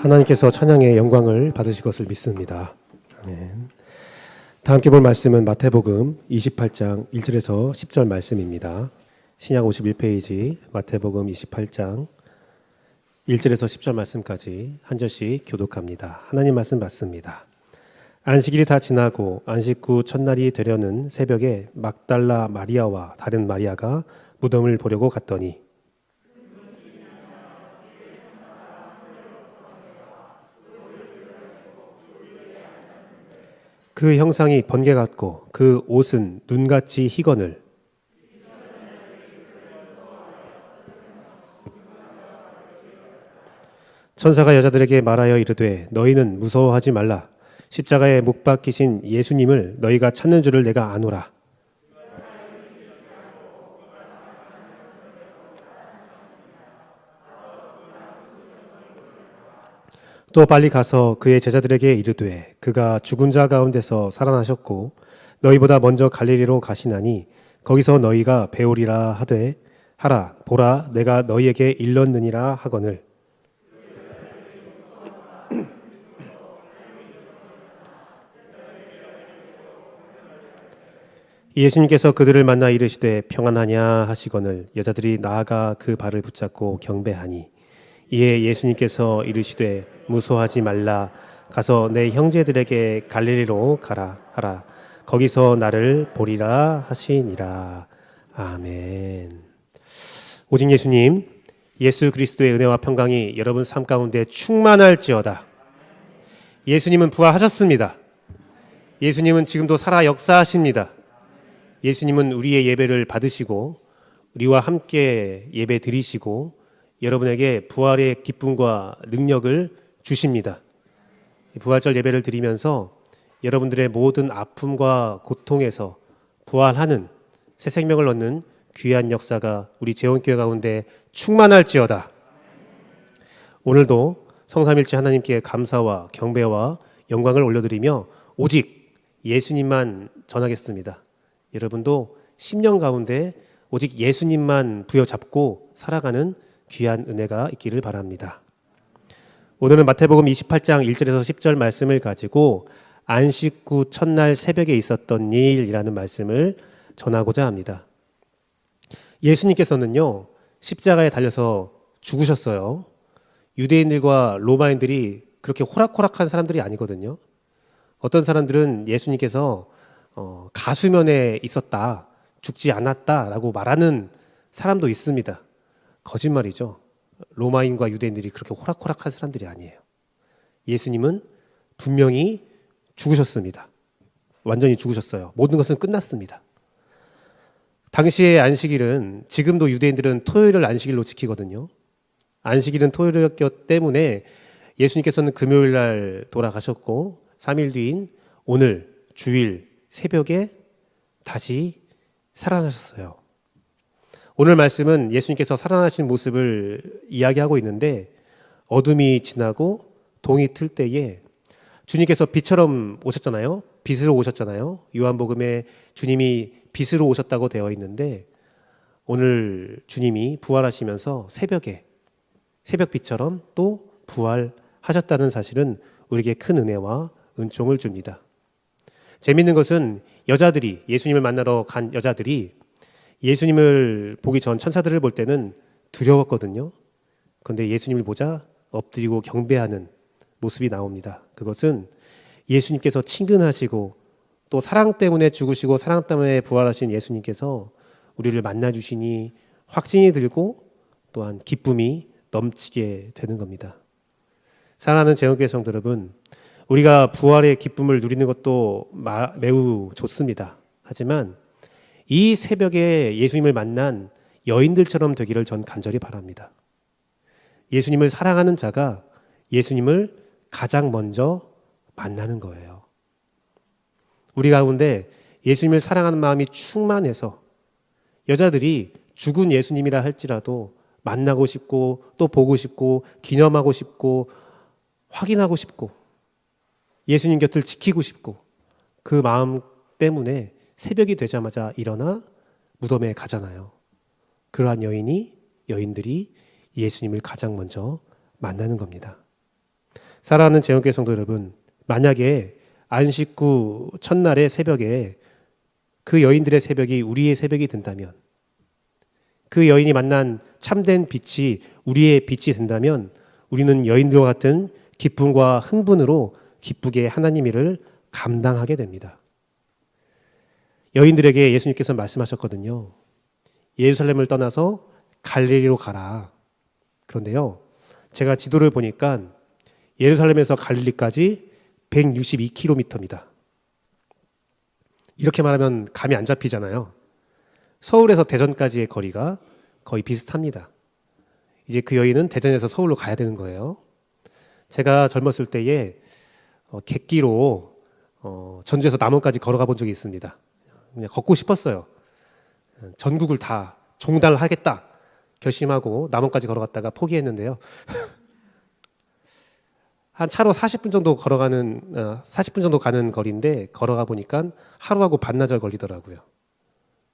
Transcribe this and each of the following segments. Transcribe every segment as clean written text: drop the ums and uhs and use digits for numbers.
하나님께서 찬양의 영광을 받으실 것을 믿습니다. 아멘. 다 함께 볼 말씀은 마태복음 28장 1절에서 10절 말씀입니다. 신약 51페이지 마태복음 28장 1절에서 10절 말씀까지 한 절씩 교독합니다. 하나님 말씀 받습니다. 안식일이 다 지나고 안식 후 첫날이 되려는 새벽에 막달라 마리아와 다른 마리아가 무덤을 보려고 갔더니 그 형상이 번개 같고 그 옷은 눈같이 희거늘 천사가 여자들에게 말하여 이르되 너희는 무서워하지 말라. 십자가에 못 박히신 예수님을 너희가 찾는 줄을 내가 아노라. 또 빨리 가서 그의 제자들에게 이르되 그가 죽은 자 가운데서 살아나셨고 너희보다 먼저 갈릴리로 가시나니 거기서 너희가 배우리라 하되 하라 보라 내가 너희에게 일렀느니라 하거늘. 예수님께서 그들을 만나 이르시되 평안하냐 하시거늘 여자들이 나아가 그 발을 붙잡고 경배하니 이에 예수님께서 이르시되 무서워하지 말라. 가서 내 형제들에게 갈릴리로 가라 하라. 거기서 나를 보리라 하시니라. 아멘. 오직 예수님, 예수 그리스도의 은혜와 평강이 여러분 삶 가운데 충만할지어다. 예수님은 부활하셨습니다. 예수님은 지금도 살아 역사하십니다. 예수님은 우리의 예배를 받으시고 우리와 함께 예배 드리시고 여러분에게 부활의 기쁨과 능력을 주십니다. 부활절 예배를 드리면서 여러분들의 모든 아픔과 고통에서 부활하는 새 생명을 얻는 귀한 역사가 우리 재원교회 가운데 충만할지어다. 오늘도 성삼일체 하나님께 감사와 경배와 영광을 올려드리며 오직 예수님만 전하겠습니다. 여러분도 10년 가운데 오직 예수님만 부여잡고 살아가는 귀한 은혜가 있기를 바랍니다. 오늘은 마태복음 28장 1절에서 10절 말씀을 가지고 안식 후 첫날 새벽에 있었던 일이라는 말씀을 전하고자 합니다. 예수님께서는요 십자가에 달려서 죽으셨어요. 유대인들과 로마인들이 그렇게 호락호락한 사람들이 아니거든요. 어떤 사람들은 예수님께서 가수면에 있었다, 죽지 않았다라고 말하는 사람도 있습니다. 거짓말이죠. 로마인과 유대인들이 그렇게 호락호락한 사람들이 아니에요. 예수님은 분명히 죽으셨습니다. 완전히 죽으셨어요. 모든 것은 끝났습니다. 당시의 안식일은 지금도 유대인들은 토요일을 안식일로 지키거든요. 안식일은 토요일이었기 때문에 예수님께서는 금요일 날 돌아가셨고 3일 뒤인 오늘 주일 새벽에 다시 살아나셨어요. 오늘 말씀은 예수님께서 살아나신 모습을 이야기하고 있는데 어둠이 지나고 동이 틀 때에 주님께서 빛처럼 오셨잖아요. 빛으로 오셨잖아요. 요한복음에 주님이 빛으로 오셨다고 되어 있는데 오늘 주님이 부활하시면서 새벽에 새벽빛처럼 또 부활하셨다는 사실은 우리에게 큰 은혜와 은총을 줍니다. 재밌는 것은 여자들이 예수님을 만나러 간 여자들이 예수님을 보기 전 천사들을 볼 때는 두려웠거든요. 그런데 예수님을 보자 엎드리고 경배하는 모습이 나옵니다. 그것은 예수님께서 친근하시고 또 사랑 때문에 죽으시고 사랑 때문에 부활하신 예수님께서 우리를 만나주시니 확신이 들고 또한 기쁨이 넘치게 되는 겁니다. 사랑하는 재원교회 성도 여러분, 우리가 부활의 기쁨을 누리는 것도 매우 좋습니다. 하지만 이 새벽에 예수님을 만난 여인들처럼 되기를 전 간절히 바랍니다. 예수님을 사랑하는 자가 예수님을 가장 먼저 만나는 거예요. 우리 가운데 예수님을 사랑하는 마음이 충만해서 여자들이 죽은 예수님이라 할지라도 만나고 싶고 또 보고 싶고 기념하고 싶고 확인하고 싶고 예수님 곁을 지키고 싶고 그 마음 때문에 새벽이 되자마자 일어나 무덤에 가잖아요. 그러한 여인들이 예수님을 가장 먼저 만나는 겁니다. 사랑하는 재영교회 성도 여러분, 만약에 안식 후 첫날의 새벽에 그 여인들의 새벽이 우리의 새벽이 된다면, 그 여인이 만난 참된 빛이 우리의 빛이 된다면 우리는 여인들과 같은 기쁨과 흥분으로 기쁘게 하나님 일을 감당하게 됩니다. 여인들에게 예수님께서 말씀하셨거든요. 예루살렘을 떠나서 갈릴리로 가라. 그런데요, 제가 지도를 보니까 예루살렘에서 갈릴리까지 162km입니다. 이렇게 말하면 감이 안 잡히잖아요. 서울에서 대전까지의 거리가 거의 비슷합니다. 이제 그 여인은 대전에서 서울로 가야 되는 거예요. 제가 젊었을 때에 객기로 전주에서 남원까지 걸어가 본 적이 있습니다. 그냥 걷고 싶었어요. 전국을 다 종달을 하겠다 결심하고 남원까지 걸어갔다가 포기했는데요. 한 차로 40분 정도 가는 거리인데 걸어가 보니까 하루하고 반나절 걸리더라고요.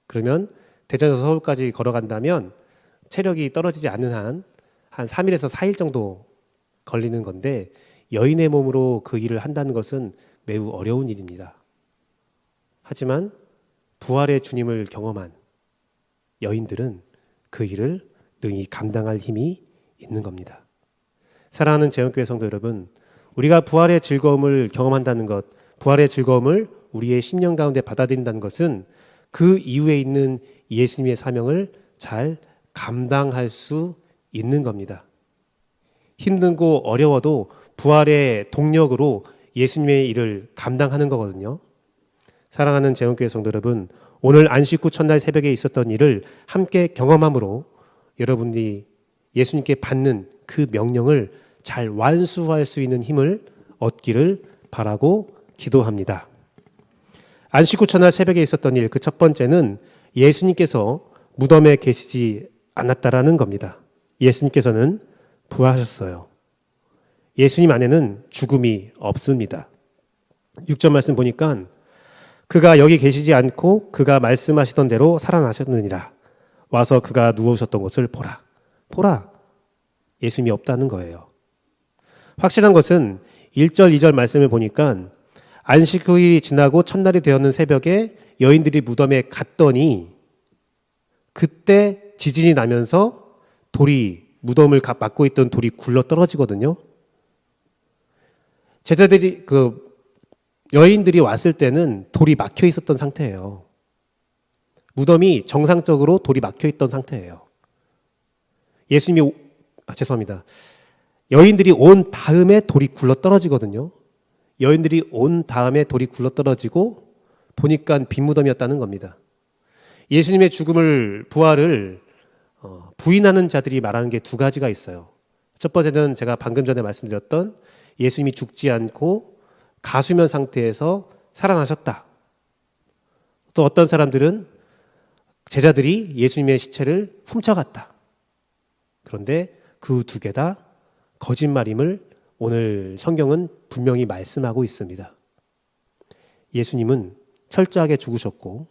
그러면 대전에서 서울까지 걸어간다면 체력이 떨어지지 않는 한 3일에서 4일 정도 걸리는 건데, 여인의 몸으로 그 일을 한다는 것은 매우 어려운 일입니다. 하지만 부활의 주님을 경험한 여인들은 그 일을 능히 감당할 힘이 있는 겁니다. 사랑하는 재영교회 성도 여러분, 우리가 부활의 즐거움을 경험한다는 것, 부활의 즐거움을 우리의 심령 가운데 받아들인다는 것은 그 이후에 있는 예수님의 사명을 잘 감당할 수 있는 겁니다. 힘들고 어려워도 부활의 동력으로 예수님의 일을 감당하는 거거든요. 사랑하는 재영교회 성도 여러분, 오늘 안식 후 첫날 새벽에 있었던 일을 함께 경험함으로 여러분이 예수님께 받는 그 명령을 잘 완수할 수 있는 힘을 얻기를 바라고 기도합니다. 안식 후 첫날 새벽에 있었던 일, 그 첫 번째는 예수님께서 무덤에 계시지 않았다라는 겁니다. 예수님께서는 부활하셨어요. 예수님 안에는 죽음이 없습니다. 6절 말씀 보니까 그가 여기 계시지 않고 그가 말씀하시던 대로 살아나셨느니라. 와서 그가 누우셨던 곳을 보라. 보라. 예수님이 없다는 거예요. 확실한 것은 1절, 2절 말씀을 보니까 안식 후일이 지나고 첫날이 되었는 새벽에 여인들이 무덤에 갔더니 그때 지진이 나면서 무덤을 막고 있던 돌이 굴러 떨어지거든요. 제자들이 여인들이 왔을 때는 돌이 막혀 있었던 상태예요. 무덤이 정상적으로 돌이 막혀 있던 상태예요. 여인들이 온 다음에 돌이 굴러 떨어지거든요. 여인들이 온 다음에 돌이 굴러 떨어지고 보니까 빈 무덤이었다는 겁니다. 예수님의 부활을 부인하는 자들이 말하는 게 두 가지가 있어요. 첫 번째는 제가 방금 전에 말씀드렸던 예수님이 죽지 않고 가수면 상태에서 살아나셨다. 또 어떤 사람들은 제자들이 예수님의 시체를 훔쳐갔다. 그런데 그 두 개 다 거짓말임을 오늘 성경은 분명히 말씀하고 있습니다. 예수님은 철저하게 죽으셨고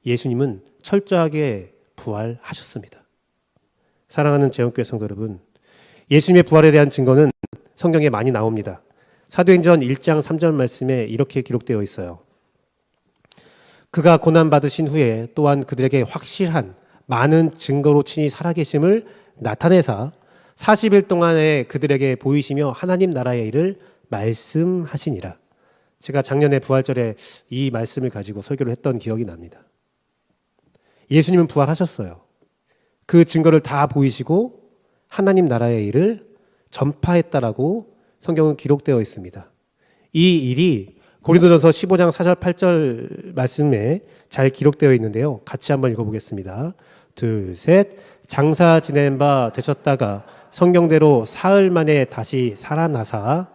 예수님은 철저하게 부활하셨습니다. 사랑하는 재영교회 성도 여러분, 예수님의 부활에 대한 증거는 성경에 많이 나옵니다. 사도행전 1장 3절 말씀에 이렇게 기록되어 있어요. 그가 고난받으신 후에 또한 그들에게 확실한 많은 증거로 친히 살아계심을 나타내사 40일 동안에 그들에게 보이시며 하나님 나라의 일을 말씀하시니라. 제가 작년에 부활절에 이 말씀을 가지고 설교를 했던 기억이 납니다. 예수님은 부활하셨어요. 그 증거를 다 보이시고 하나님 나라의 일을 전파했다라고 성경은 기록되어 있습니다. 이 일이 고린도전서 15장 4절 8절 말씀에 잘 기록되어 있는데요. 같이 한번 읽어보겠습니다. 둘, 셋. 장사 지낸 바 되셨다가 성경대로 사흘 만에 다시 살아나사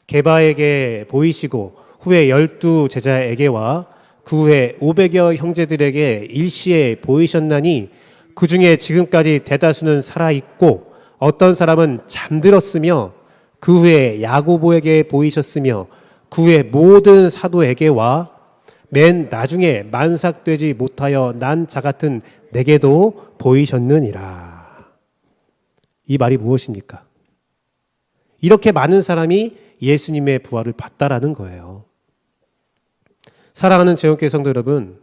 게바에게 보이시고 후에 12 제자에게와 그 후에 500여 형제들에게 일시에 보이셨나니 그 중에 지금까지 대다수는 살아있고 어떤 사람은 잠들었으며 그 후에 야고보에게 보이셨으며 그 후에 모든 사도에게와 맨 나중에 만삭되지 못하여 난 자 같은 내게도 보이셨느니라. 이 말이 무엇입니까? 이렇게 많은 사람이 예수님의 부활을 봤다라는 거예요. 사랑하는 재원교회 성도 여러분,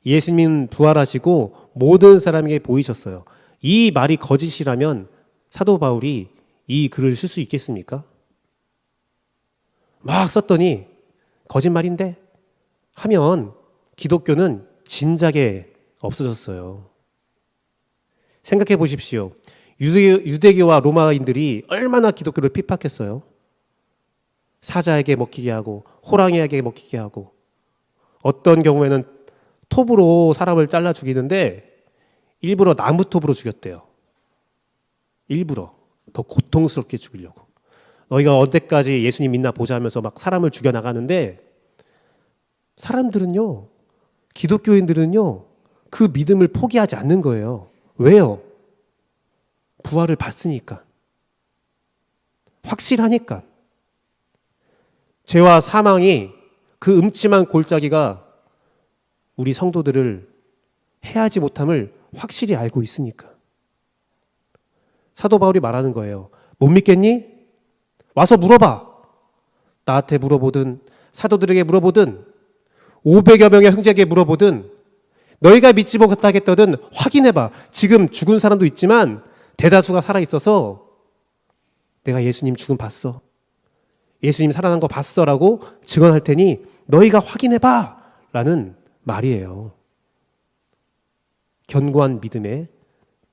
예수님 부활하시고 모든 사람에게 보이셨어요. 이 말이 거짓이라면 사도 바울이 이 글을 쓸 수 있겠습니까? 막 썼더니 거짓말인데 하면 기독교는 진작에 없어졌어요. 생각해 보십시오. 유대교와 로마인들이 얼마나 기독교를 핍박했어요. 사자에게 먹히게 하고 호랑이에게 먹히게 하고, 어떤 경우에는 톱으로 사람을 잘라 죽이는데 일부러 나무톱으로 죽였대요. 일부러 더 고통스럽게 죽이려고. 너희가 언제까지 예수님 믿나 보자 하면서 막 사람을 죽여나가는데, 사람들은요, 기독교인들은요, 그 믿음을 포기하지 않는 거예요. 왜요? 부활을 봤으니까. 확실하니까. 죄와 사망이, 그 음침한 골짜기가 우리 성도들을 해하지 못함을 확실히 알고 있으니까. 사도 바울이 말하는 거예요. 못 믿겠니? 와서 물어봐. 나한테 물어보든 사도들에게 물어보든 500여 명의 형제에게 물어보든 너희가 믿지 못하겠다든 확인해봐. 지금 죽은 사람도 있지만 대다수가 살아있어서 내가 예수님 죽음 봤어, 예수님 살아난 거 봤어 라고 증언할 테니 너희가 확인해봐 라는 말이에요. 견고한 믿음의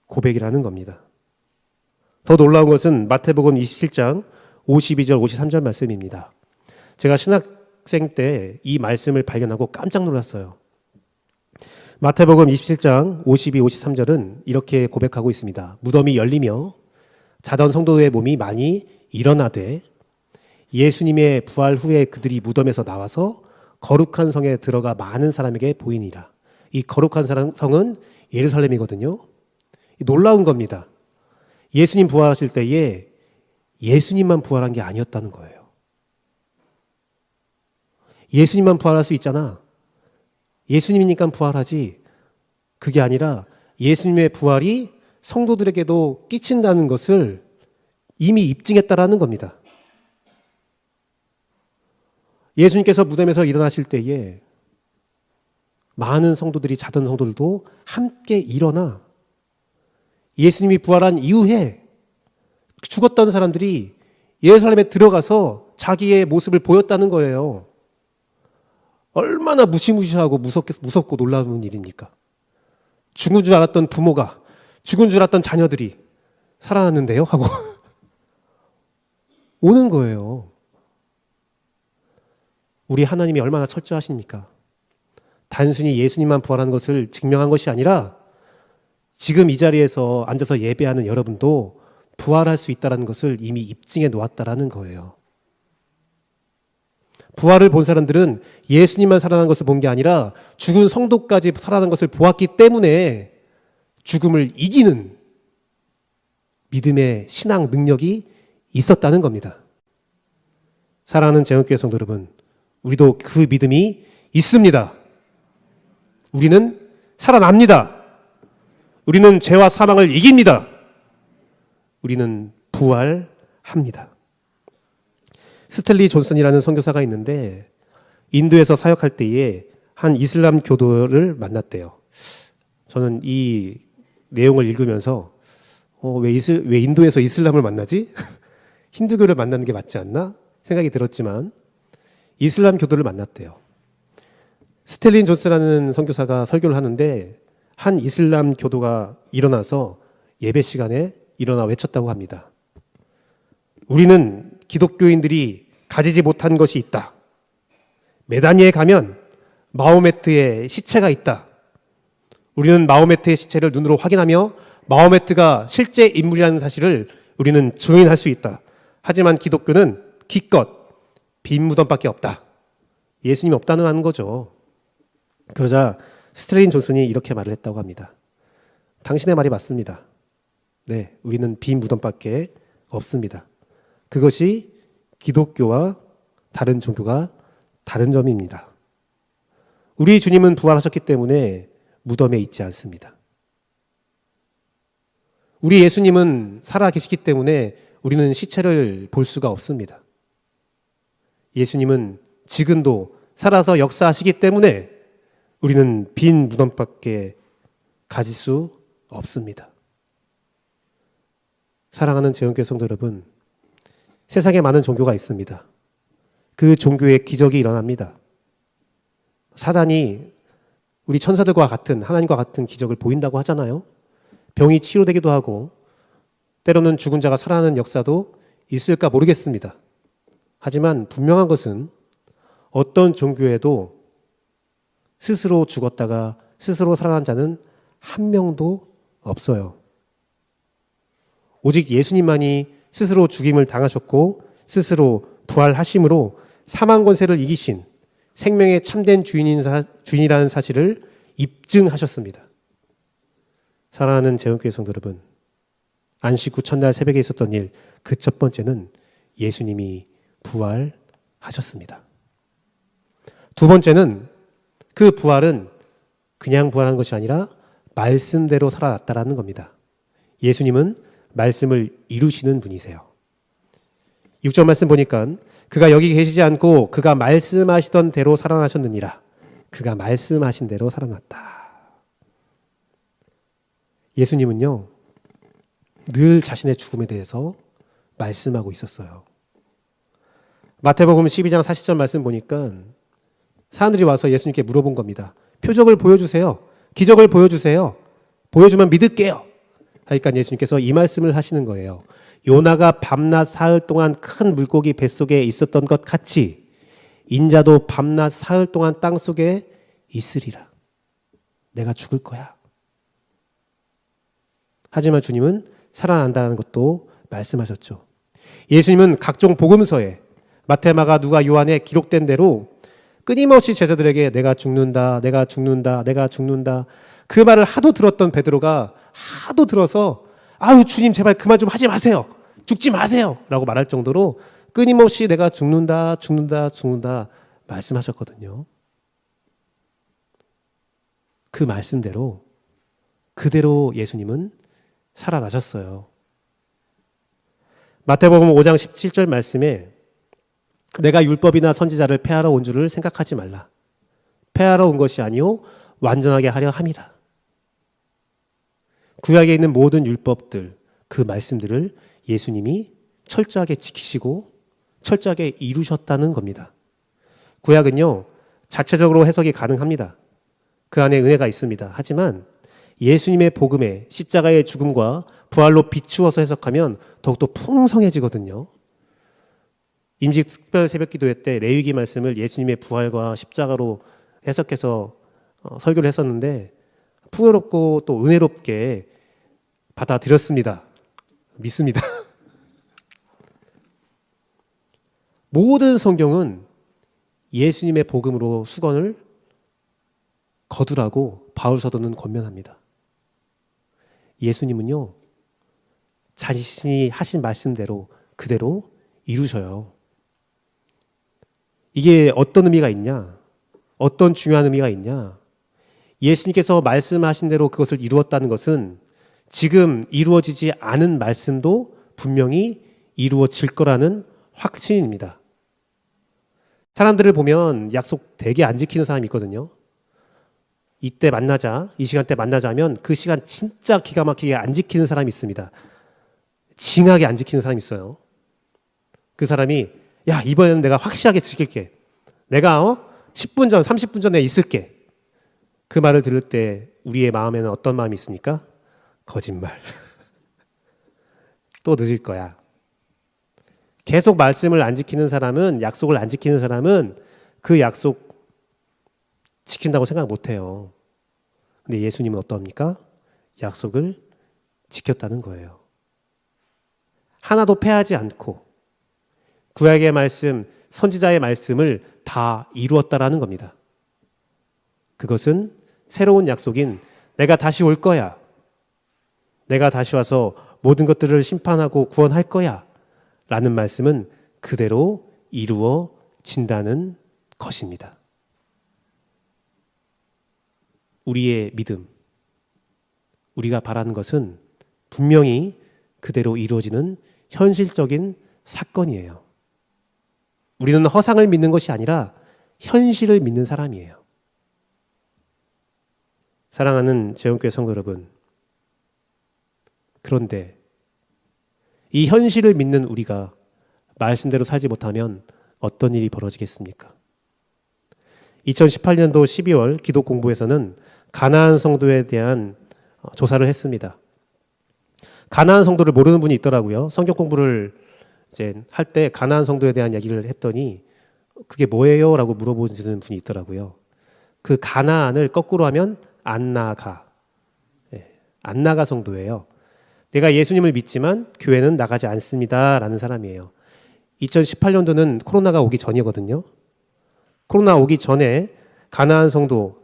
고백이라는 겁니다. 더 놀라운 것은 마태복음 27장 52절 53절 말씀입니다. 제가 신학생 때 이 말씀을 발견하고 깜짝 놀랐어요. 마태복음 27장 52, 53절은 이렇게 고백하고 있습니다. 무덤이 열리며 자던 성도의 몸이 많이 일어나되 예수님의 부활 후에 그들이 무덤에서 나와서 거룩한 성에 들어가 많은 사람에게 보이니라. 이 거룩한 성은 예루살렘이거든요. 놀라운 겁니다. 예수님 부활하실 때에 예수님만 부활한 게 아니었다는 거예요. 예수님만 부활할 수 있잖아, 예수님이니까 부활하지, 그게 아니라 예수님의 부활이 성도들에게도 끼친다는 것을 이미 입증했다라는 겁니다. 예수님께서 무덤에서 일어나실 때에 많은 성도들이, 자던 성도들도 함께 일어나 예수님이 부활한 이후에 죽었던 사람들이 예루살렘에 들어가서 자기의 모습을 보였다는 거예요. 얼마나 무시무시하고 무섭고 놀라운 일입니까? 죽은 줄 알았던 부모가, 죽은 줄 알았던 자녀들이 살아났는데요 하고 오는 거예요. 우리 하나님이 얼마나 철저하십니까? 단순히 예수님만 부활한 것을 증명한 것이 아니라 지금 이 자리에서 앉아서 예배하는 여러분도 부활할 수 있다는 것을 이미 입증해 놓았다라는 거예요. 부활을 본 사람들은 예수님만 살아난 것을 본 게 아니라 죽은 성도까지 살아난 것을 보았기 때문에 죽음을 이기는 믿음의 신앙 능력이 있었다는 겁니다. 사랑하는 재원교회 성도 여러분, 우리도 그 믿음이 있습니다. 우리는 살아납니다. 우리는 죄와 사망을 이깁니다. 우리는 부활합니다. 스텔리 존슨이라는 선교사가 있는데 인도에서 사역할 때에 한 이슬람 교도를 만났대요. 저는 이 내용을 읽으면서 왜 인도에서 이슬람을 만나지? 힌두교를 만나는 게 맞지 않나? 생각이 들었지만 이슬람 교도를 만났대요. 스텔린 존스라는 선교사가 설교를 하는데 한 이슬람 교도가 일어나서 예배 시간에 일어나 외쳤다고 합니다. 우리는 기독교인들이 가지지 못한 것이 있다. 메다니에 가면 마호메트의 시체가 있다. 우리는 마호메트의 시체를 눈으로 확인하며 마호메트가 실제 인물이라는 사실을 우리는 증인할 수 있다. 하지만 기독교는 기껏 빈 무덤밖에 없다. 예수님이 없다는 거죠. 그러자 스텔린 존슨이 이렇게 말을 했다고 합니다. 당신의 말이 맞습니다. 네, 우리는 빈 무덤밖에 없습니다. 그것이 기독교와 다른 종교가 다른 점입니다. 우리 주님은 부활하셨기 때문에 무덤에 있지 않습니다. 우리 예수님은 살아 계시기 때문에 우리는 시체를 볼 수가 없습니다. 예수님은 지금도 살아서 역사하시기 때문에 우리는 빈 무덤밖에 가질 수 없습니다. 사랑하는 재원교회 성도 여러분, 세상에 많은 종교가 있습니다. 그 종교에 기적이 일어납니다. 사단이 우리 천사들과 같은, 하나님과 같은 기적을 보인다고 하잖아요. 병이 치료되기도 하고 때로는 죽은 자가 살아나는 역사도 있을까 모르겠습니다. 하지만 분명한 것은 어떤 종교에도 스스로 죽었다가 스스로 살아난 자는 한 명도 없어요. 오직 예수님만이 스스로 죽임을 당하셨고 스스로 부활하심으로 사망 권세를 이기신 생명의 참된 주인이라는 사실을 입증하셨습니다. 사랑하는 재원교회 성도 여러분, 안식 후 첫날 새벽에 있었던 일, 그 첫 번째는 예수님이 부활하셨습니다. 두 번째는 그 부활은 그냥 부활한 것이 아니라 말씀대로 살아났다라는 겁니다. 예수님은 말씀을 이루시는 분이세요. 6절 말씀 보니까 그가 여기 계시지 않고 그가 말씀하시던 대로 살아나셨느니라. 그가 말씀하신 대로 살아났다. 예수님은요, 늘 자신의 죽음에 대해서 말씀하고 있었어요. 마태복음 12장 40절 말씀 보니까 사람들이 와서 예수님께 물어본 겁니다. 표적을 보여주세요. 기적을 보여주세요. 보여주면 믿을게요. 그러니까 예수님께서 이 말씀을 하시는 거예요. 요나가 밤낮 사흘 동안 큰 물고기 뱃속에 있었던 것 같이 인자도 밤낮 사흘 동안 땅속에 있으리라. 내가 죽을 거야. 하지만 주님은 살아난다는 것도 말씀하셨죠. 예수님은 각종 복음서에 마태, 마가, 누가, 요한에 기록된 대로 끊임없이 제자들에게 내가 죽는다, 내가 죽는다, 내가 죽는다. 그 말을 하도 들었던 베드로가 하도 들어서 아유 주님 제발 그만 좀 하지 마세요. 죽지 마세요. 라고 말할 정도로 끊임없이 내가 죽는다, 죽는다, 죽는다 말씀하셨거든요. 그 말씀대로 그대로 예수님은 살아나셨어요. 마태복음 5장 17절 말씀에 내가 율법이나 선지자를 폐하러 온 줄을 생각하지 말라. 폐하러 온 것이 아니요 완전하게 하려 함이라. 구약에 있는 모든 율법들, 그 말씀들을 예수님이 철저하게 지키시고 철저하게 이루셨다는 겁니다. 구약은요 자체적으로 해석이 가능합니다. 그 안에 은혜가 있습니다. 하지만 예수님의 복음에 십자가의 죽음과 부활로 비추어서 해석하면 더욱더 풍성해지거든요. 임직 특별 새벽 기도회 때 레위기 말씀을 예수님의 부활과 십자가로 해석해서 설교를 했었는데 풍요롭고 또 은혜롭게 받아들였습니다. 믿습니다. 모든 성경은 예수님의 복음으로 수건을 거두라고 바울 사도는 권면합니다. 예수님은요 자신이 하신 말씀대로 그대로 이루셔요. 이게 어떤 의미가 있냐? 어떤 중요한 의미가 있냐? 예수님께서 말씀하신 대로 그것을 이루었다는 것은 지금 이루어지지 않은 말씀도 분명히 이루어질 거라는 확신입니다. 사람들을 보면 약속 되게 안 지키는 사람이 있거든요. 이때 만나자, 이 시간대 만나자 하면 그 시간 진짜 기가 막히게 안 지키는 사람이 있습니다. 징하게 안 지키는 사람이 있어요. 그 사람이 야 이번에는 내가 확실하게 지킬게. 내가 10분 전, 30분 전에 있을게. 그 말을 들을 때 우리의 마음에는 어떤 마음이 있습니까? 거짓말. 또 늦을 거야. 계속 말씀을 안 지키는 사람은, 약속을 안 지키는 사람은 그 약속 지킨다고 생각 못 해요. 근데 예수님은 어떠합니까? 약속을 지켰다는 거예요. 하나도 패하지 않고 구약의 말씀, 선지자의 말씀을 다 이루었다라는 겁니다. 그것은 새로운 약속인 내가 다시 올 거야. 내가 다시 와서 모든 것들을 심판하고 구원할 거야. 라는 말씀은 그대로 이루어진다는 것입니다. 우리의 믿음, 우리가 바라는 것은 분명히 그대로 이루어지는 현실적인 사건이에요. 우리는 허상을 믿는 것이 아니라 현실을 믿는 사람이에요. 사랑하는 재원교회 성도 여러분, 그런데 이 현실을 믿는 우리가 말씀대로 살지 못하면 어떤 일이 벌어지겠습니까? 2018년도 12월 기독 공부에서는 가나안 성도에 대한 조사를 했습니다. 가나안 성도를 모르는 분이 있더라고요. 성경 공부를 이제 할 때 가나안 성도에 대한 이야기를 했더니 그게 뭐예요? 라고 물어보시는 분이 있더라고요. 그 가나안을 거꾸로 하면 안나가. 안나가 성도예요. 내가 예수님을 믿지만 교회는 나가지 않습니다. 라는 사람이에요. 2018년도는 코로나가 오기 전이거든요. 코로나 오기 전에 가나안 성도,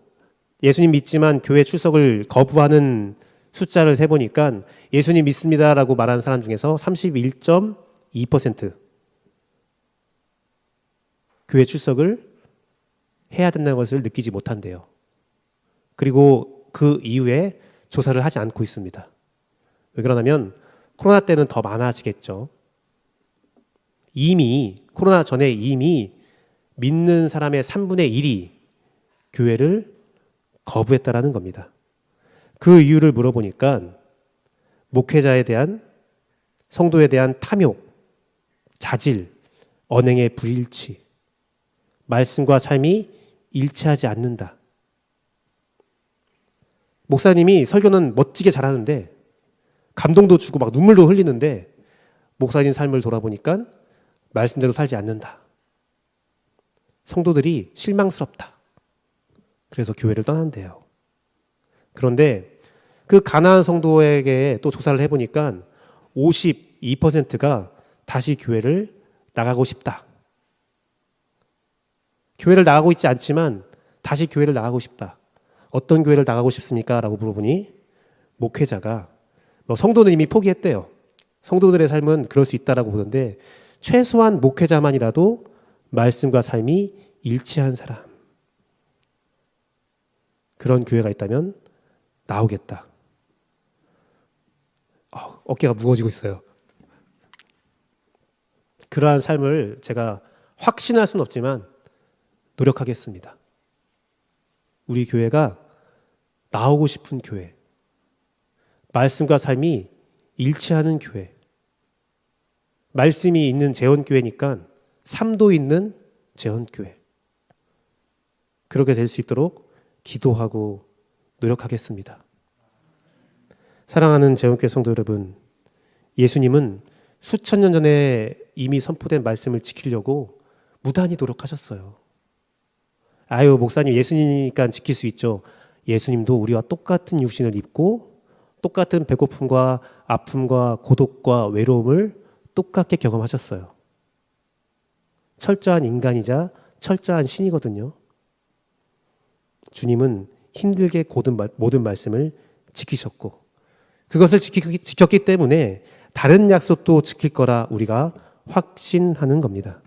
예수님 믿지만 교회 출석을 거부하는 숫자를 세보니까 예수님 믿습니다라고 말하는 사람 중에서 31.2% 교회 출석을 해야 된다는 것을 느끼지 못한대요. 그리고 그 이후에 조사를 하지 않고 있습니다. 왜 그러냐면 코로나 때는 더 많아지겠죠. 이미 코로나 전에 이미 믿는 사람의 3분의 1이 교회를 거부했다라는 겁니다. 그 이유를 물어보니까 목회자에 대한, 성도에 대한 탐욕, 자질, 언행의 불일치, 말씀과 삶이 일치하지 않는다. 목사님이 설교는 멋지게 잘하는데 감동도 주고 막 눈물도 흘리는데 목사님 삶을 돌아보니까 말씀대로 살지 않는다. 성도들이 실망스럽다. 그래서 교회를 떠난대요. 그런데 그 가나안 성도에게 또 조사를 해보니까 52%가 다시 교회를 나가고 싶다. 교회를 나가고 있지 않지만 다시 교회를 나가고 싶다. 어떤 교회를 나가고 싶습니까? 라고 물어보니 목회자가, 성도는 이미 포기했대요. 성도들의 삶은 그럴 수 있다라고 보는데 최소한 목회자만이라도 말씀과 삶이 일치한 사람, 그런 교회가 있다면 나오겠다. 어깨가 무거워지고 있어요. 그러한 삶을 제가 확신할 수는 없지만 노력하겠습니다. 우리 교회가 나오고 싶은 교회, 말씀과 삶이 일치하는 교회, 말씀이 있는 재헌교회니까 삶도 있는 재헌교회, 그렇게 될 수 있도록 기도하고 노력하겠습니다. 사랑하는 재헌교회 성도 여러분, 예수님은 수천 년 전에 이미 선포된 말씀을 지키려고 무단히 노력하셨어요. 아유, 목사님 예수님이니까 지킬 수 있죠. 예수님도 우리와 똑같은 육신을 입고 똑같은 배고픔과 아픔과 고독과 외로움을 똑같게 경험하셨어요. 철저한 인간이자 철저한 신이거든요. 주님은 힘들게 모든 말씀을 지키셨고 그것을 지켰기 때문에 다른 약속도 지킬 거라 우리가 확신하는 겁니다.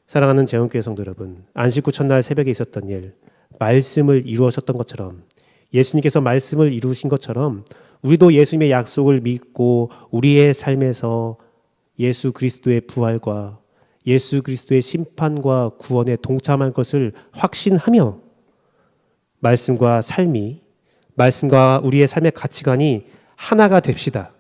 사랑하는 재헌교회 성도 여러분, 안식 후 첫날 새벽에 있었던 일, 말씀을 이루셨던 것처럼, 예수님께서 말씀을 이루신 것처럼 우리도 예수님의 약속을 믿고 우리의 삶에서 예수 그리스도의 부활과 예수 그리스도의 심판과 구원에 동참할 것을 확신하며 말씀과 삶이, 말씀과 우리의 삶의 가치관이 하나가 됩시다.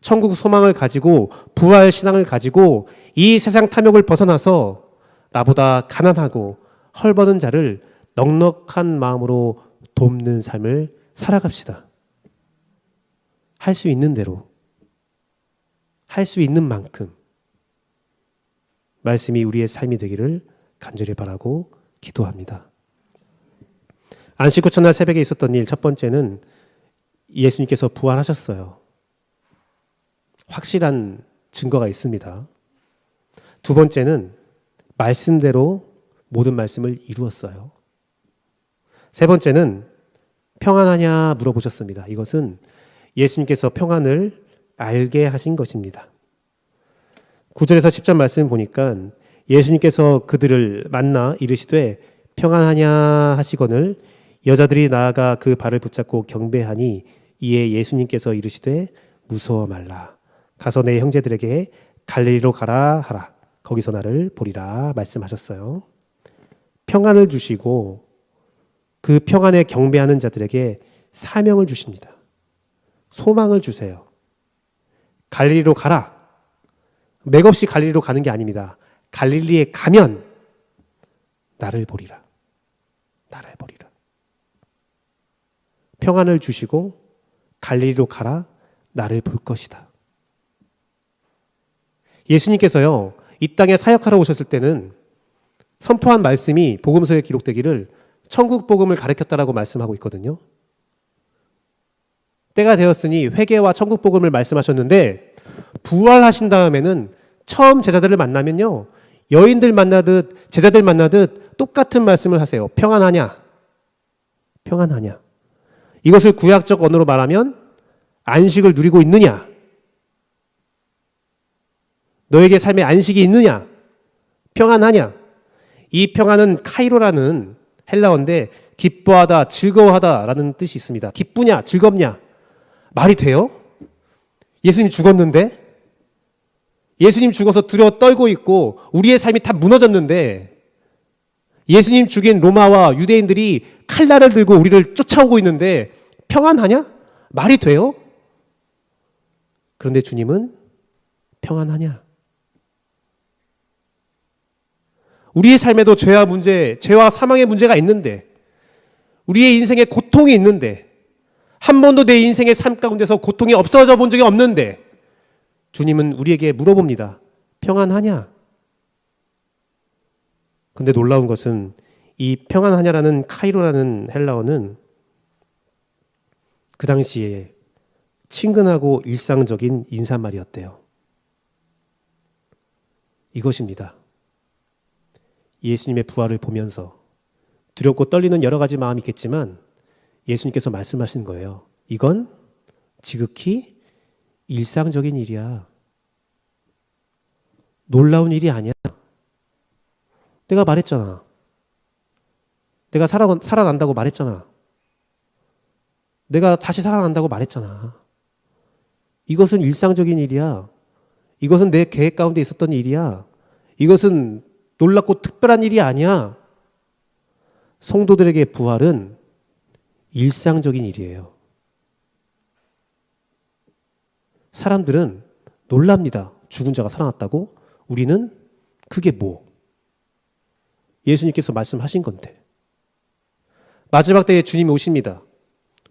천국 소망을 가지고 부활 신앙을 가지고 이 세상 탐욕을 벗어나서 나보다 가난하고 헐벗은 자를 넉넉한 마음으로 돕는 삶을 살아갑시다. 할 수 있는 대로, 할 수 있는 만큼 말씀이 우리의 삶이 되기를 간절히 바라고 기도합니다. 안식 후 첫날 새벽에 있었던 일, 첫 번째는 예수님께서 부활하셨어요. 확실한 증거가 있습니다. 두 번째는 말씀대로 모든 말씀을 이루었어요. 세 번째는 평안하냐 물어보셨습니다. 이것은 예수님께서 평안을 알게 하신 것입니다. 9절에서 10절 말씀을 보니까 예수님께서 그들을 만나 이르시되 평안하냐 하시거늘 여자들이 나아가 그 발을 붙잡고 경배하니 이에 예수님께서 이르시되 무서워 말라. 가서 내 형제들에게 갈릴리로 가라 하라. 거기서 나를 보리라 말씀하셨어요. 평안을 주시고 그 평안에 경배하는 자들에게 사명을 주십니다. 소망을 주세요. 갈릴리로 가라. 맥없이 갈릴리로 가는 게 아닙니다. 갈릴리에 가면 나를 보리라. 나를 보리라. 평안을 주시고 갈릴리로 가라. 나를 볼 것이다. 예수님께서요, 이 땅에 사역하러 오셨을 때는 선포한 말씀이 복음서에 기록되기를 천국 복음을 가르쳤다라고 말씀하고 있거든요. 때가 되었으니 회개와 천국 복음을 말씀하셨는데 부활하신 다음에는 처음 제자들을 만나면요, 여인들 만나듯 제자들 만나듯 똑같은 말씀을 하세요. 평안하냐? 평안하냐? 이것을 구약적 언어로 말하면 안식을 누리고 있느냐? 너에게 삶의 안식이 있느냐? 평안하냐? 이 평안은 카이로라는 헬라어인데 기뻐하다, 즐거워하다라는 뜻이 있습니다. 기쁘냐, 즐겁냐? 말이 돼요? 예수님 죽었는데? 예수님 죽어서 두려워 떨고 있고 우리의 삶이 다 무너졌는데 예수님 죽인 로마와 유대인들이 칼날을 들고 우리를 쫓아오고 있는데 평안하냐? 말이 돼요? 그런데 주님은 평안하냐? 우리의 삶에도 죄와 문제, 죄와 사망의 문제가 있는데 우리의 인생에 고통이 있는데 한 번도 내 인생의 삶 가운데서 고통이 없어져 본 적이 없는데 주님은 우리에게 물어봅니다. 평안하냐? 근데 놀라운 것은 이 평안하냐라는 카이로라는 헬라어는 그 당시에 친근하고 일상적인 인사말이었대요. 이것입니다. 예수님의 부활을 보면서 두렵고 떨리는 여러 가지 마음이 있겠지만 예수님께서 말씀하신 거예요. 이건 지극히 일상적인 일이야. 놀라운 일이 아니야. 내가 말했잖아. 내가 살아난다고 말했잖아. 내가 다시 살아난다고 말했잖아. 이것은 일상적인 일이야. 이것은 내 계획 가운데 있었던 일이야. 이것은 놀랍고 특별한 일이 아니야. 성도들에게 부활은 일상적인 일이에요. 사람들은 놀랍니다. 죽은 자가 살아났다고? 우리는 그게 뭐? 예수님께서 말씀하신 건데. 마지막 때에 주님이 오십니다.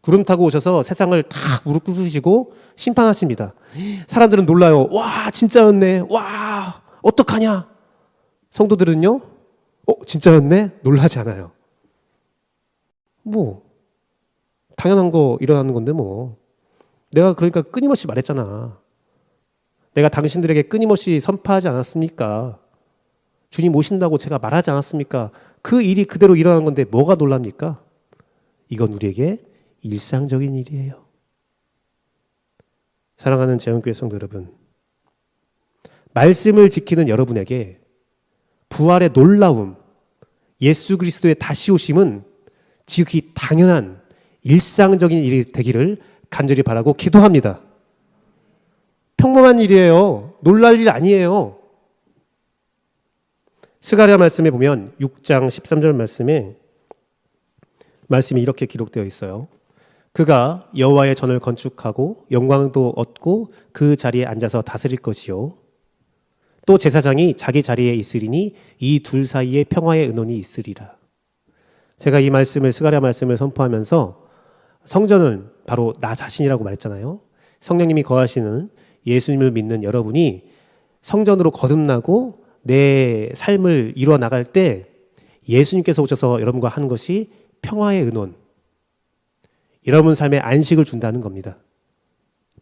구름 타고 오셔서 세상을 다 무릎 꿇으시고 심판하십니다. 사람들은 놀라요. 와, 진짜였네. 와, 어떡하냐? 성도들은요? 진짜였네? 놀라지 않아요. 뭐 당연한 거 일어나는 건데 뭐. 내가 그러니까 끊임없이 말했잖아. 내가 당신들에게 끊임없이 선포하지 않았습니까? 주님 오신다고 제가 말하지 않았습니까? 그 일이 그대로 일어난 건데 뭐가 놀랍니까? 이건 우리에게 일상적인 일이에요. 사랑하는 재원교회 성도 여러분, 말씀을 지키는 여러분에게 부활의 놀라움, 예수 그리스도의 다시 오심은 지극히 당연한 일상적인 일이 되기를 간절히 바라고 기도합니다. 평범한 일이에요. 놀랄 일 아니에요. 스가랴 말씀에 보면 6장 13절 말씀이 이렇게 기록되어 있어요. 그가 여호와의 전을 건축하고 영광도 얻고 그 자리에 앉아서 다스릴 것이요. 또 제사장이 자기 자리에 있으리니 이 둘 사이에 평화의 은원이 있으리라. 제가 이 말씀을 스가랴 말씀을 선포하면서 성전은 바로 나 자신이라고 말했잖아요. 성령님이 거하시는 예수님을 믿는 여러분이 성전으로 거듭나고 내 삶을 이루어 나갈 때 예수님께서 오셔서 여러분과 하는 것이 평화의 은원, 여러분 삶에 안식을 준다는 겁니다.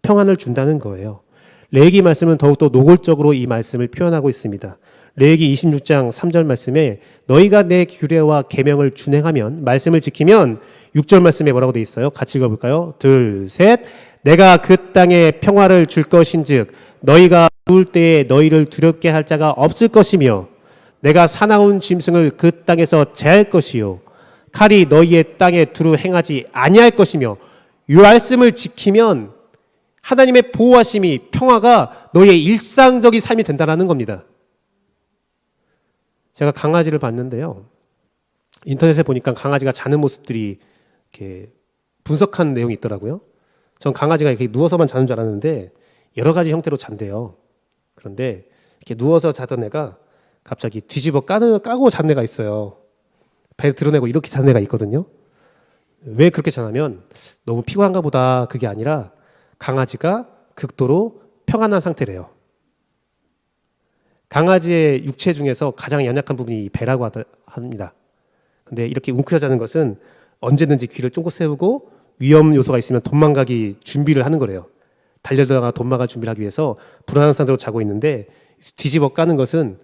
평안을 준다는 거예요. 레위기 말씀은 더욱더 노골적으로 이 말씀을 표현하고 있습니다. 레위기 26장 3절 말씀에 너희가 내 규례와 계명을 준행하면, 말씀을 지키면 6절 말씀에 뭐라고 되어 있어요? 같이 읽어볼까요? 둘, 셋. 내가 그 땅에 평화를 줄 것인즉 너희가 누울 때에 너희를 두렵게 할 자가 없을 것이며 내가 사나운 짐승을 그 땅에서 제할 것이요 칼이 너희의 땅에 두루 행하지 아니할 것이며, 이 말씀을 지키면 하나님의 보호하심이, 평화가 너희의 일상적인 삶이 된다는 겁니다. 제가 강아지를 봤는데요. 인터넷에 보니까 강아지가 자는 모습들이 이렇게 분석한 내용이 있더라고요. 전 강아지가 이렇게 누워서만 자는 줄 알았는데 여러 가지 형태로 잔대요. 그런데 이렇게 누워서 자던 애가 갑자기 뒤집어 까고 자는 애가 있어요. 배 드러내고 이렇게 자는 애가 있거든요. 왜 그렇게 자냐면 너무 피곤한가 보다, 그게 아니라 강아지가 극도로 평안한 상태래요. 강아지의 육체 중에서 가장 연약한 부분이 배라고 합니다. 근데 이렇게 웅크려 자는 것은 언제든지 귀를 쫑긋 세우고 위험 요소가 있으면 도망가기 준비를 하는 거래요. 달려들어가 도망갈 준비를 하기 위해서 불안한 상태로 자고 있는데, 뒤집어 까는 것은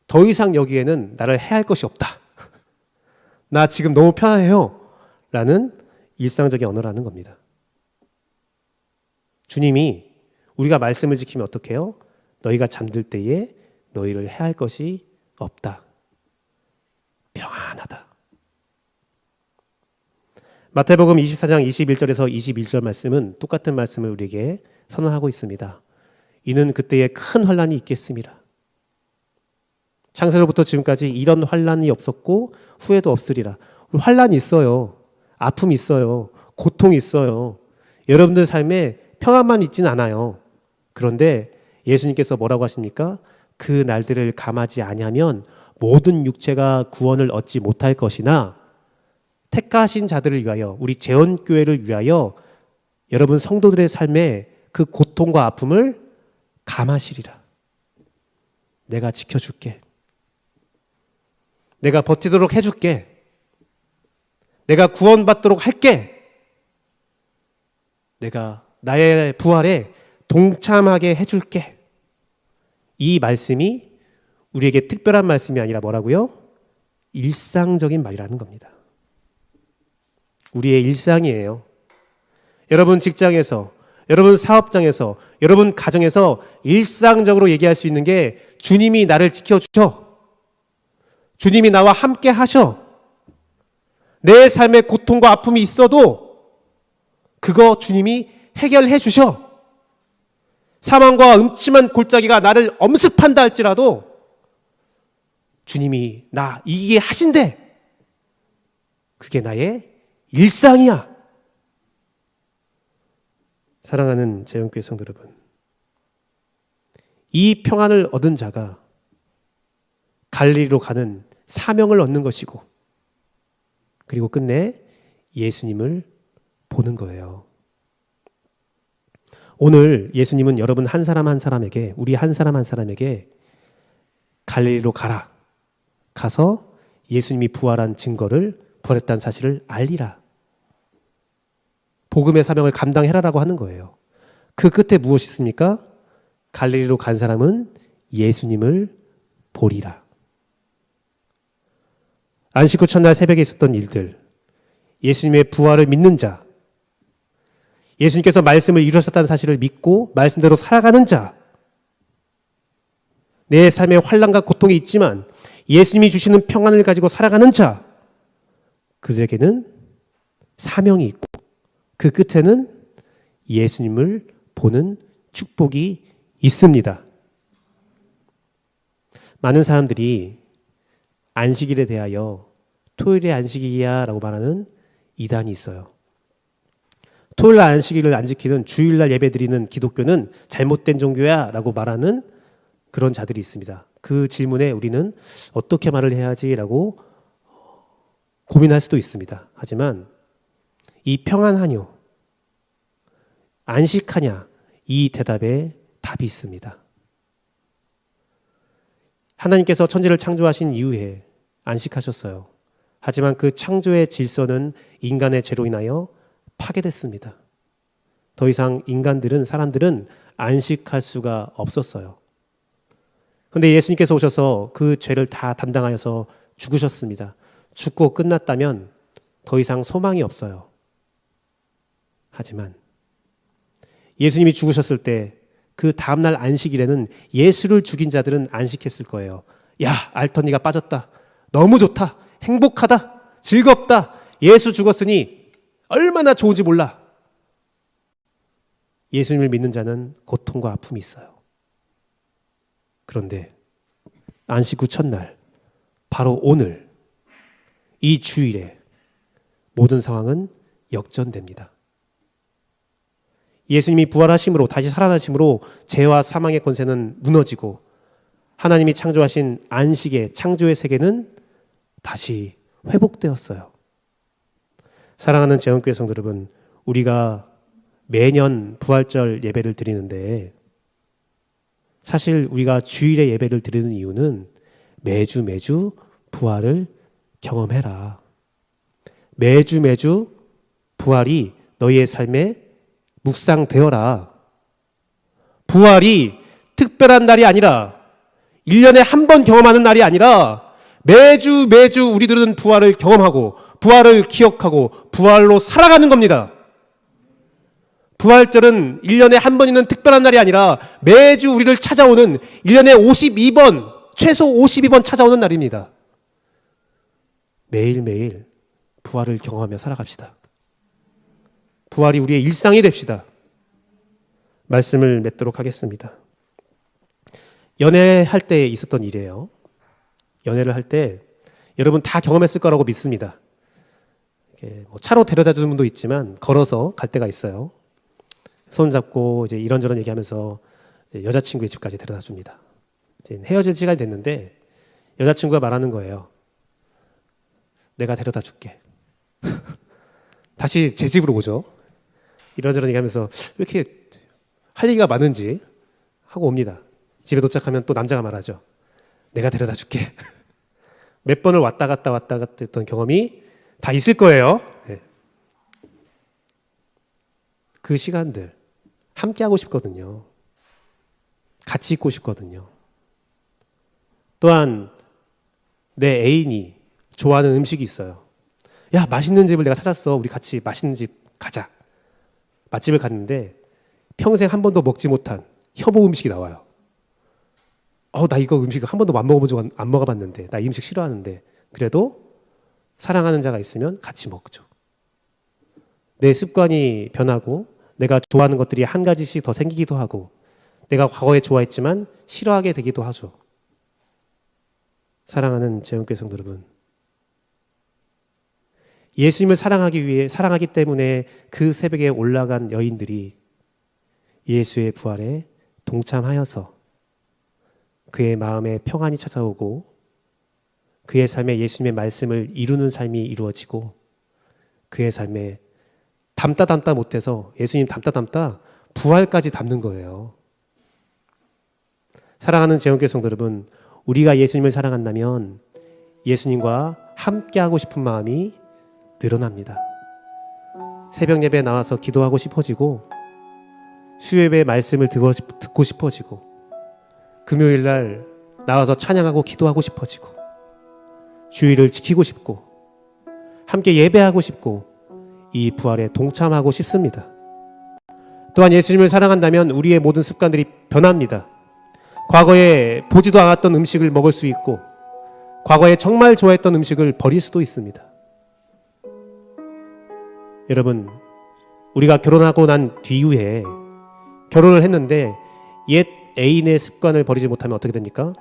더 이상 여기에는 나를 해할 것이 없다. 나 지금 너무 편안해요. 라는 일상적인 언어라는 겁니다. 주님이 우리가 말씀을 지키면 어떻게 해요? 너희가 잠들 때에 너희를 해할 것이 없다. 평안하다. 마태복음 24장 21절에서 22절 말씀은 똑같은 말씀을 우리에게 선언하고 있습니다. 이는 그때에 큰 환난이 있겠습니다. 창세로부터 지금까지 이런 환난이 없었고 후에도 없으리라. 환난이 있어요. 아픔이 있어요. 고통이 있어요. 여러분들 삶에 평안만 있지는 않아요. 그런데 예수님께서 뭐라고 하십니까? 그 날들을 감하지 아니하면 모든 육체가 구원을 얻지 못할 것이나 택하신 자들을 위하여, 우리 재원교회를 위하여 여러분 성도들의 삶에 그 고통과 아픔을 감하시리라. 내가 지켜줄게. 내가 버티도록 해줄게. 내가 구원받도록 할게. 내가 나의 부활에 동참하게 해줄게. 이 말씀이 우리에게 특별한 말씀이 아니라 뭐라고요? 일상적인 말이라는 겁니다. 우리의 일상이에요. 여러분 직장에서, 여러분 사업장에서, 여러분 가정에서 일상적으로 얘기할 수 있는 게 주님이 나를 지켜주셔. 주님이 나와 함께 하셔. 내 삶에 고통과 아픔이 있어도 그거 주님이 해결해 주셔. 사망과 음침한 골짜기가 나를 엄습한다 할지라도 주님이 나 이기게 하신대. 그게 나의 일상이야. 사랑하는 재영교회 성도 여러분, 이 평안을 얻은 자가 갈릴리로 가는 사명을 얻는 것이고, 그리고 끝내 예수님을 보는 거예요. 오늘 예수님은 여러분 한 사람 한 사람에게, 우리 한 사람 한 사람에게 갈릴리로 가라, 가서 예수님이 부활한 증거를, 부활했다는 사실을 알리라, 복음의 사명을 감당해라라고 하는 거예요. 그 끝에 무엇이 있습니까? 갈릴리로 간 사람은 예수님을 보리라. 안식 후 첫날 새벽에 있었던 일들, 예수님의 부활을 믿는 자, 예수님께서 말씀을 이루셨다는 사실을 믿고 말씀대로 살아가는 자, 내 삶에 환난과 고통이 있지만 예수님이 주시는 평안을 가지고 살아가는 자, 그들에게는 사명이 있고 그 끝에는 예수님을 보는 축복이 있습니다. 많은 사람들이 안식일에 대하여 토요일에 안식일이야 라고 말하는 이단이 있어요. 토요일 안식일을 안 지키는, 주일날 예배 드리는 기독교는 잘못된 종교야 라고 말하는 그런 자들이 있습니다. 그 질문에 우리는 어떻게 말을 해야지 라고 고민할 수도 있습니다. 하지만 이 평안하뇨, 안식하냐, 이 대답에 답이 있습니다. 하나님께서 천지를 창조하신 이후에 안식하셨어요. 하지만 그 창조의 질서는 인간의 죄로 인하여 파괴됐습니다. 더 이상 사람들은 안식할 수가 없었어요. 그런데 예수님께서 오셔서 그 죄를 다 담당하여서 죽으셨습니다. 죽고 끝났다면 더 이상 소망이 없어요. 하지만 예수님이 죽으셨을 때 그 다음날 안식일에는 예수를 죽인 자들은 안식했을 거예요. 야, 알턴니가 빠졌다. 너무 좋다. 행복하다. 즐겁다. 예수 죽었으니 얼마나 좋은지 몰라. 예수님을 믿는 자는 고통과 아픔이 있어요. 그런데 안식 후 첫날 바로 오늘 이 주일에 모든 상황은 역전됩니다. 예수님이 부활하심으로 다시 살아나심으로 죄와 사망의 권세는 무너지고 하나님이 창조하신 안식의 창조의 세계는 다시 회복되었어요. 사랑하는 재원교회 성도 여러분, 우리가 매년 부활절 예배를 드리는데 사실 우리가 주일에 예배를 드리는 이유는 매주 부활을 경험해라. 매주 부활이 너희의 삶에 묵상되어라. 부활이 특별한 날이 아니라 1년에 한 번 경험하는 날이 아니라 매주 우리들은 부활을 경험하고 부활을 기억하고 부활로 살아가는 겁니다. 부활절은 1년에 한 번 있는 특별한 날이 아니라 매주 우리를 찾아오는 1년에 52번, 최소 52번 찾아오는 날입니다. 매일매일 부활을 경험하며 살아갑시다. 부활이 우리의 일상이 됩시다. 말씀을 맺도록 하겠습니다. 연애할 때 있었던 일이에요. 연애를 할 때 여러분 다 경험했을 거라고 믿습니다. 차로 데려다 주는 분도 있지만 걸어서 갈 때가 있어요. 손잡고 이제 이런저런 얘기하면서 이제 여자친구의 집까지 데려다 줍니다. 이제 헤어질 시간이 됐는데 여자친구가 말하는 거예요. 내가 데려다 줄게. 다시 제 집으로 오죠. 이런저런 얘기하면서 왜 이렇게 할 얘기가 많은지 하고 옵니다. 집에 도착하면 또 남자가 말하죠. 내가 데려다 줄게. 몇 번을 왔다 갔다 했던 경험이 다 있을 거예요. 네. 그 시간들 함께 하고 싶거든요. 같이 있고 싶거든요. 또한 내 애인이 좋아하는 음식이 있어요. 야, 맛있는 집을 내가 찾았어. 우리 같이 맛있는 집 가자. 맛집을 갔는데 평생 한 번도 먹지 못한 혀보 음식이 나와요. 나 이거 음식 한 번도 안 먹어봤는데 나 이 음식 싫어하는데 그래도 사랑하는 자가 있으면 같이 먹죠. 내 습관이 변하고 내가 좋아하는 것들이 한 가지씩 더 생기기도 하고 내가 과거에 좋아했지만 싫어하게 되기도 하죠. 사랑하는 재원교회 성도 여러분, 예수님을 사랑하기 때문에 그 새벽에 올라간 여인들이 예수의 부활에 동참하여서 그의 마음에 평안이 찾아오고 그의 삶에 예수님의 말씀을 이루는 삶이 이루어지고 그의 삶에 담다 못해서 예수님 담다 부활까지 담는 거예요. 사랑하는 재원교회 성도 여러분, 우리가 예수님을 사랑한다면 예수님과 함께하고 싶은 마음이 늘어납니다. 새벽 예배에 나와서 기도하고 싶어지고 수요예배 말씀을 듣고 싶어지고 금요일 날 나와서 찬양하고 기도하고 싶어지고 주일을 지키고 싶고 함께 예배하고 싶고 이 부활에 동참하고 싶습니다. 또한 예수님을 사랑한다면 우리의 모든 습관들이 변합니다. 과거에 보지도 않았던 음식을 먹을 수 있고 과거에 정말 좋아했던 음식을 버릴 수도 있습니다. 여러분, 우리가 결혼하고 난 뒤에 결혼을 했는데 옛 애인의 습관을 버리지 못하면 어떻게 됩니까?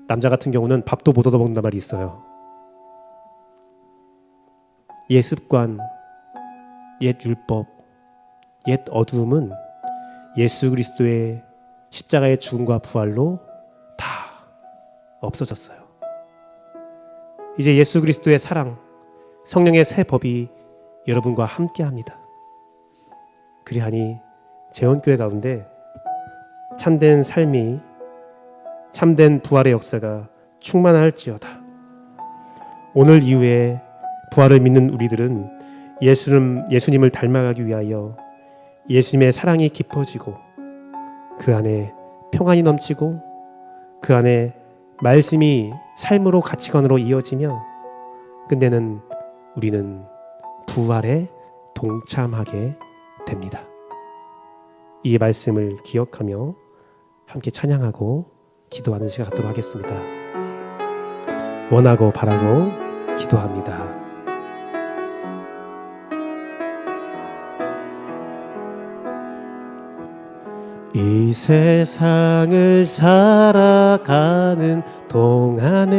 남자 같은 경우는 밥도 못 얻어먹는단 말이 있어요. 옛 습관, 옛 율법, 옛 어두움은 예수 그리스도의 십자가의 죽음과 부활로 다 없어졌어요. 이제 예수 그리스도의 사랑, 성령의 새 법이 여러분과 함께합니다. 그리하니 재원교회 가운데 참된 삶이 참된 부활의 역사가 충만할지어다. 오늘 이후에 부활을 믿는 우리들은 예수님을 닮아가기 위하여 예수님의 사랑이 깊어지고 그 안에 평안이 넘치고 그 안에 말씀이 삶으로 가치관으로 이어지며 끝내는 우리는 부활에 동참하게 됩니다. 이 말씀을 기억하며 함께 찬양하고 기도하는 시간 갖도록 하겠습니다. 원하고 바라고 기도합니다. 이 세상을 살아가는 동안에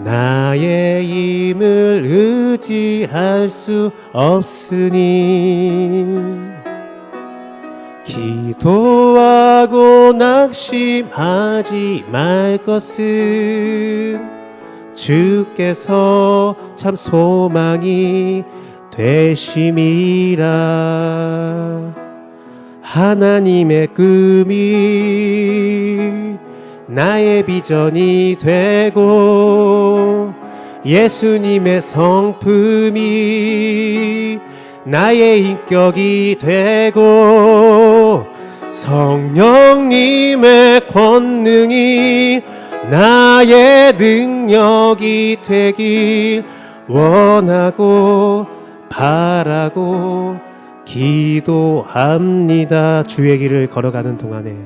나의 힘을 의지할 수 없으니 기도하고 낙심하지 말 것은 주께서 참 소망이 되심이라. 하나님의 꿈이 나의 비전이 되고 예수님의 성품이 나의 인격이 되고 성령님의 권능이 나의 능력이 되길 원하고 바라고 기도합니다. 주의 길을 걸어가는 동안에,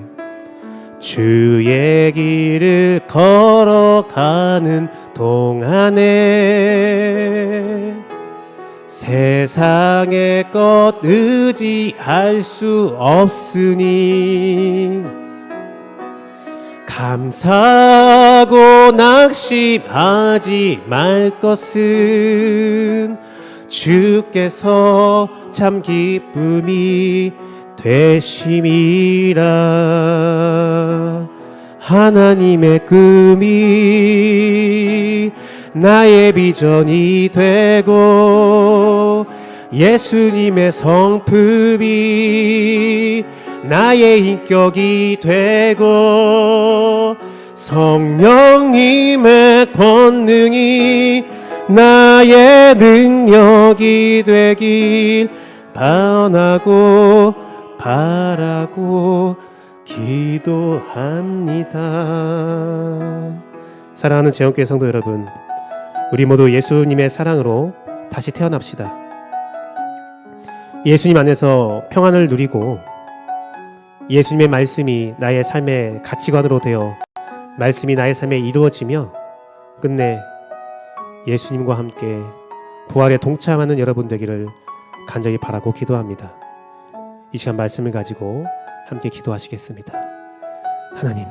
주의 길을 걸어가는 동안에 세상의 것 의지할 수 없으니 감사하고 낙심하지 말 것은 주께서 참 기쁨이 되심이라. 하나님의 꿈이 나의 비전이 되고 예수님의 성품이 나의 인격이 되고 성령님의 권능이 나의 능력이 되길 원하고 바라고 기도합니다. 사랑하는 재원교회 성도 여러분, 우리 모두 예수님의 사랑으로 다시 태어납시다. 예수님 안에서 평안을 누리고 예수님의 말씀이 나의 삶의 가치관으로 되어 말씀이 나의 삶에 이루어지며 끝내 예수님과 함께 부활에 동참하는 여러분 되기를 간절히 바라고 기도합니다. 이 시간 말씀을 가지고 함께 기도하시겠습니다. 하나님,